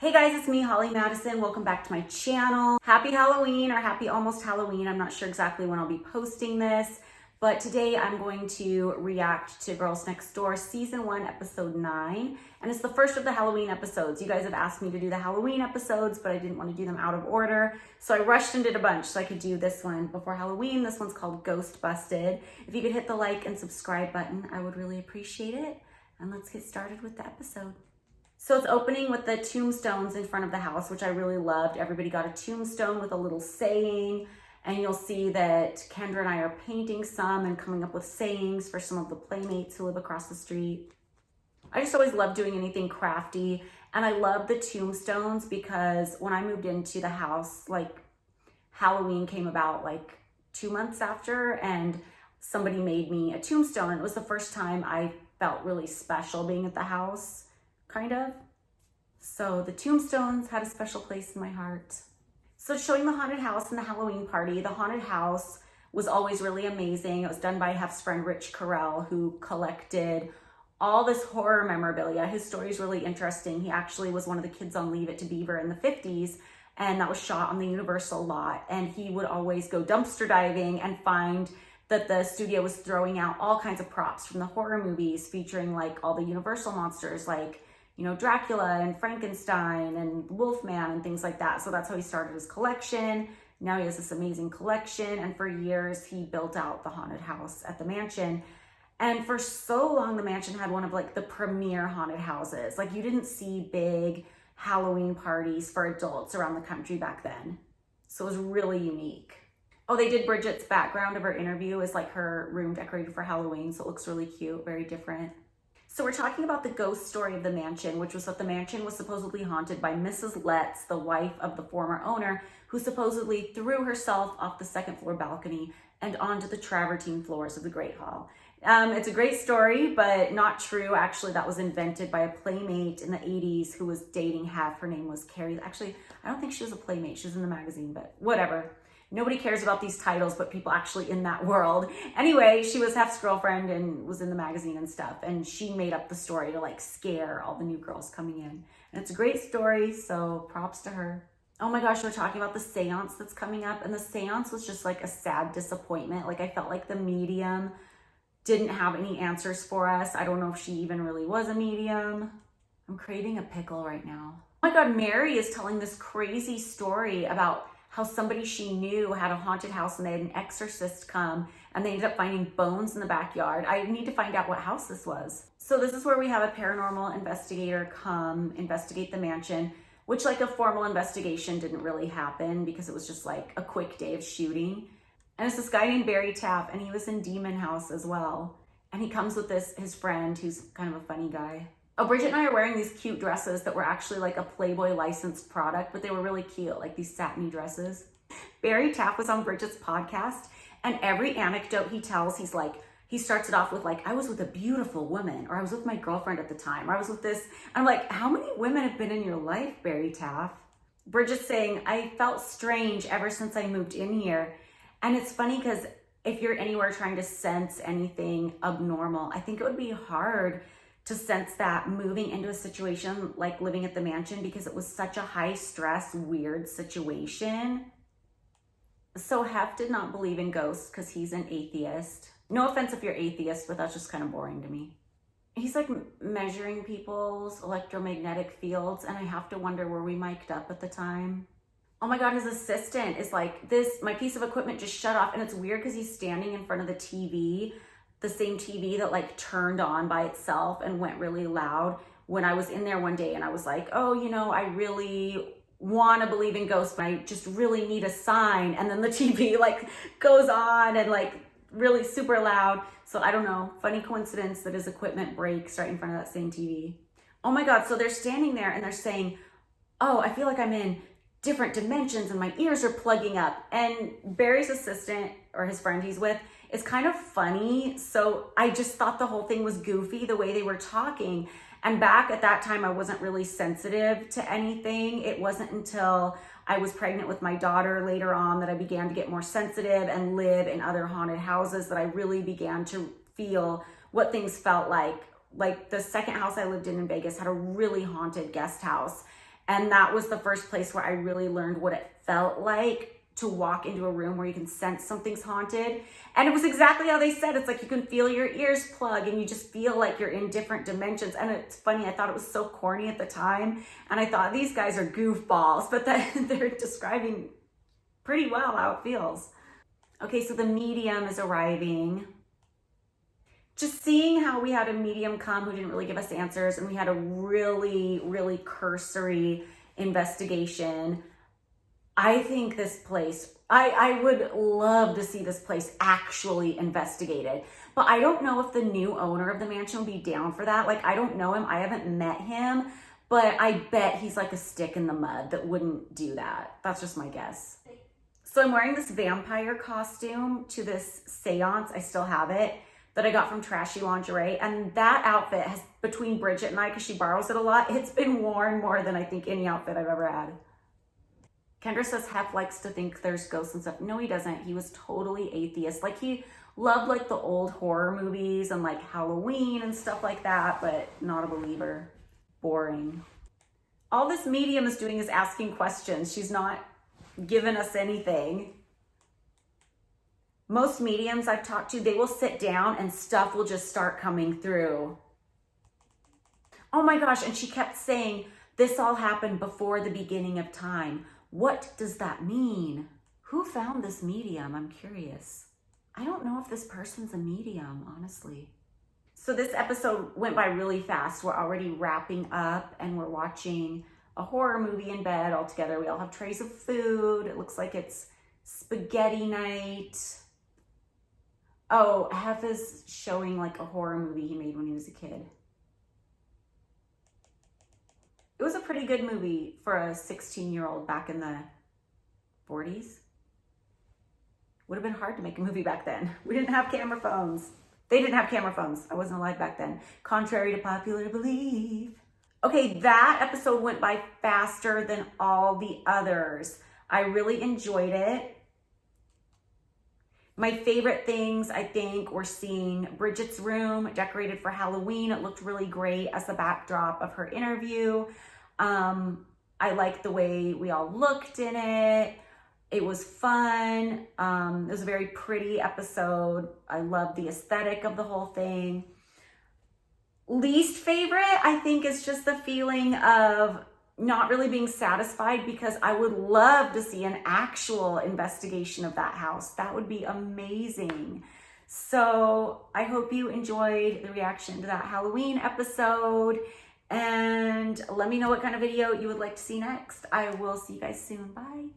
Hey guys, it's me, Holly Madison. Welcome back to my channel. Happy Halloween or happy almost Halloween. I'm not sure exactly when I'll be posting this, but today I'm going to react to Girls Next Door Season 1, Episode 9. And it's the first of the Halloween episodes. You guys have asked me to do the Halloween episodes, but I didn't want to do them out of order. So I rushed and did a bunch so I could do this one before Halloween. This one's called Ghostbusted. If you could hit the like and subscribe button, I would really appreciate it. And let's get started with the episode. So it's opening with the tombstones in front of the house, which I really loved. Everybody got a tombstone with a little saying, and you'll see that Kendra and I are painting some and coming up with sayings for some of the playmates who live across the street. I just always love doing anything crafty, and I love the tombstones because when I moved into the house, like Halloween came about like 2 months after, and somebody made me a tombstone, and it was the first time I felt really special being at the house. Kind of. So the tombstones had a special place in my heart. So showing the haunted house and the Halloween party. The haunted house was always really amazing. It was done by Hef's friend Rich Carell, who collected all this horror memorabilia. His story is really interesting. He actually was one of the kids on Leave It to Beaver in the 50s, and that was shot on the Universal lot. And he would always go dumpster diving and find that the studio was throwing out all kinds of props from the horror movies featuring like all the Universal monsters, like Dracula and Frankenstein and Wolfman and things like that. So that's how he started his collection. Now he has this amazing collection. And for years, he built out the haunted house at the mansion. And for so long, the mansion had one of like the premier haunted houses. Like you didn't see big Halloween parties for adults around the country back then. So it was really unique. Oh, they did Bridget's background of her interview is like her room decorated for Halloween. So it looks really cute, very different. So we're talking about the ghost story of the mansion, which was that the mansion was supposedly haunted by Mrs. Letts, the wife of the former owner, who supposedly threw herself off the second floor balcony and onto the travertine floors of the Great Hall. It's a great story, but not true. Actually, that was invented by a playmate in the 80s who was dating Hef. Her name was Carrie. Actually, I don't think she was a playmate. She was in the magazine, but whatever. Nobody cares about these titles, but people actually in that world. Anyway, she was Hef's girlfriend and was in the magazine and stuff. And she made up the story to like scare all the new girls coming in. And it's a great story, so props to her. Oh my gosh, we're talking about the seance that's coming up. And the seance was just like a sad disappointment. Like I felt like the medium didn't have any answers for us. I don't know if she even really was a medium. I'm craving a pickle right now. Oh my God, Mary is telling this crazy story about how somebody she knew had a haunted house and they had an exorcist come and they ended up finding bones in the backyard. I need to find out what house this was. So this is where we have a paranormal investigator come investigate the mansion, which like a formal investigation didn't really happen because it was just like a quick day of shooting. And it's this guy named Barry Taff, and he was in Demon House as well. And he comes with his friend who's kind of a funny guy. Oh, Bridget and I are wearing these cute dresses that were actually like a Playboy licensed product, but they were really cute, like these satiny dresses. Barry Taff was on Bridget's podcast, and every anecdote he tells, he starts it off with like, I was with a beautiful woman, or I was with my girlfriend at the time, or I was with this. I'm like, how many women have been in your life, Barry Taff? Bridget's saying, I felt strange ever since I moved in here. And it's funny because if you're anywhere trying to sense anything abnormal, I think it would be hard to sense that moving into a situation like living at the mansion because it was such a high stress, weird situation. So Hef did not believe in ghosts because he's an atheist. No offense if you're atheist, but that's just kind of boring to me. He's like measuring people's electromagnetic fields, and I have to wonder, were we mic'd up at the time? Oh my God, his assistant is like, my piece of equipment just shut off, and it's weird because he's standing in front of the TV, the same TV that like turned on by itself and went really loud when I was in there one day, and I was like, oh, I really want to believe in ghosts, but I just really need a sign. And then the TV like goes on and like really super loud. So I don't know, funny coincidence that his equipment breaks right in front of that same TV. Oh my God, so they're standing there and they're saying, oh, I feel like I'm in different dimensions and my ears are plugging up. And Barry's assistant, or his friend he's with, is kind of funny. So I just thought the whole thing was goofy the way they were talking. And back at that time, I wasn't really sensitive to anything. It wasn't until I was pregnant with my daughter later on that I began to get more sensitive and live in other haunted houses that I really began to feel what things felt like. Like the second house I lived in Vegas had a really haunted guest house. And that was the first place where I really learned what it felt like to walk into a room where you can sense something's haunted. And it was exactly how they said. It's like you can feel your ears plug and you just feel like you're in different dimensions. And it's funny, I thought it was so corny at the time. And I thought these guys are goofballs, but then they're describing pretty well how it feels. Okay, so the medium is arriving. Just seeing how we had a medium come who didn't really give us answers, and we had a really, really cursory investigation. I think this place, I would love to see this place actually investigated, but I don't know if the new owner of the mansion will be down for that. Like, I don't know him, I haven't met him, but I bet he's like a stick in the mud that wouldn't do that. That's just my guess. So I'm wearing this vampire costume to this seance, I still have it, that I got from Trashy Lingerie. And that outfit has, between Bridget and I, because she borrows it a lot, it's been worn more than I think any outfit I've ever had. Kendra says Hef likes to think there's ghosts and stuff. No, he doesn't. He was totally atheist. Like, he loved like the old horror movies and like Halloween and stuff like that, but not a believer. Boring. All this medium is doing is asking questions. She's not giving us anything. Most mediums I've talked to, they will sit down and stuff will just start coming through. Oh my gosh, and she kept saying, this all happened before the beginning of time. What does that mean? Who found this medium? I'm curious. I don't know if this person's a medium, honestly. So this episode went by really fast. We're already wrapping up and we're watching a horror movie in bed all together. We all have trays of food. It looks like it's spaghetti night. Oh, Hef is showing like a horror movie he made when he was a kid. It was a pretty good movie for a 16-year-old back in the 40s. Would have been hard to make a movie back then. We didn't have camera phones. They didn't have camera phones. I wasn't alive back then, contrary to popular belief. Okay, that episode went by faster than all the others. I really enjoyed it. My favorite things, I think, were seeing Bridget's room decorated for Halloween. It looked really great as the backdrop of her interview. I liked the way we all looked in it. It was fun. It was a very pretty episode. I loved the aesthetic of the whole thing. Least favorite, I think, is just the feeling of not really being satisfied, because I would love to see an actual investigation of that house. That would be amazing. So I hope you enjoyed the reaction to that Halloween episode, and let me know what kind of video you would like to see next. I will see you guys soon. Bye.